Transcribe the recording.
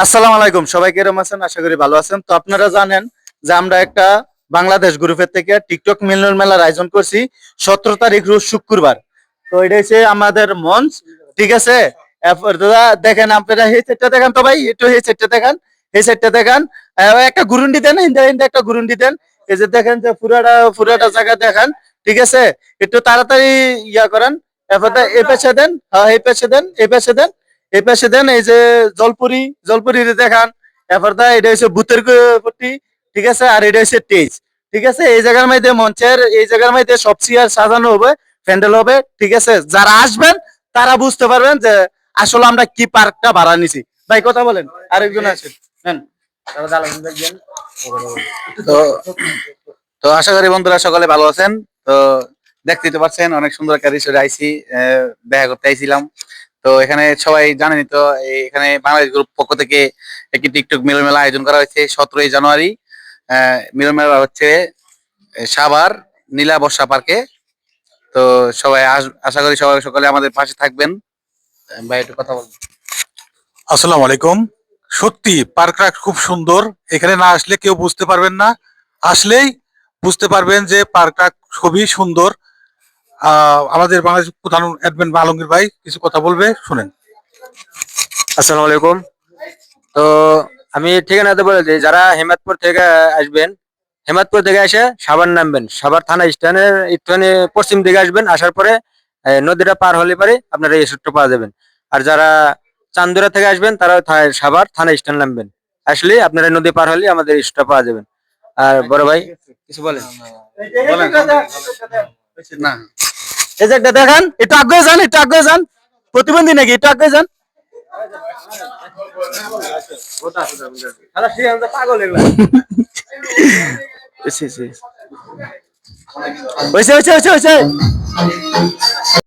আসসালামু আলাইকুম, সবাই কেরম আছেন? আশা করি ভালো আছেন। তো আপনারা জানেন যে আমরা একটা বাংলাদেশ গ্রুপের থেকে টিকটক মিলন মেলার আয়োজন করছি 17 তারিখ রোজ শুক্রবার। তো এটা হচ্ছে আমাদের মঞ্চ, ঠিক আছে? এরপর দাদা দেখেন, আপনারা এই সেটটা দেখেন তো ভাই, একটু এই সেটটা দেখেন, এই সেটটা দেখেন। একটা গুরুন্ডি দেন, হিন্দা হিন্দা একটা গুরুন্ডি দেন। এই যে দেখেন যে পুরাটা পুরাটা জায়গা দেখেন, ঠিক আছে? একটু তাড়াতাড়ি ইয়া করেন। এরপর এই পাশে দেন, হ্যাঁ এই পাশে দেন, এই পাশে দেন, এই পাশে দেন। এই যে জলপুরি, জলপুরি দেখান। এরপর এটা হচ্ছে ভূতের পট্টি, ঠিক আছে? আর এটা হচ্ছে টেজ, ঠিক আছে? এই জায়গার মধ্যে মঞ্চের এই জায়গার মধ্যে সব চেয়ার সাজানো হবে, প্যান্ডেল হবে, ঠিক আছে? যারা আসবেন তারা বুঝতে পারবেন যে আসলে আমরা কি পার্কটা ভাড়া নিছি। ভাই কথা বলেন, আরেকজন আছেন, নেন। তো তো আশা করি বন্ধুরা সকলে ভালো আছেন। তো দেখতেই তো পাচ্ছেন অনেক সুন্দর একটা রিসোর্টে আইছি, দেখা করতে আইছিলাম। তো এখানে সবাই জানেনই তো, এখানে বাংলাদেশ গ্রুপ পক্ষ থেকে একটি টিকটক মিলন মেলা আয়োজন করা হয়েছে 17 জানুয়ারি। মিলন মেলা হচ্ছে সাভার নীলা বর্ষা পার্কে। তো সবাই আশা করি সবাই সকলে আমাদের পাশে থাকবেন। ভাই একটু কথা বলবো। আসসালামু আলাইকুম। সত্যি পার্কটা খুব সুন্দর। এখানে না আসলে কেউ বুঝতে পারবেন না, আসলেই বুঝতে পারবেন যে পার্কটা খুবই সুন্দর। আমাদের বাংলাদেশ প্রধান অ্যাডমিন আলমগীর ভাই কিছু কথা বলবে, শুনেন। আসসালামু আলাইকুম। তো আমি ঠিকানাতে বলে দিই, যারা হেমাদপুর থেকে আসবেন, হেমাদপুর থেকে এসে সাভার নামবেন, সাভার থানা স্ট্যান্ডের একটুখানি পশ্চিম দিকে আসবেন। আসার পরে নদীটা পার হলে পরে আপনারা এই রিসোর্টটা পাওয়া যাবেন। আর যারা চান্দুরা থেকে আসবেন তারা সাভার থানা স্ট্যান্ড নামবেন, আসলে আপনারা নদী পার হলে আমাদের রিসোর্টটা পাওয়া যাবেন। আর বড় ভাই কিছু বলেন। বলেন না, এই যে একটা দেখান, একটু আগে যান, একটু আগে যান। প্রতিবন্ধী নাকি? একটু আগে যান। পাগল এগুলা। হয়েছে হয়েছে হয়েছে হয়েছে।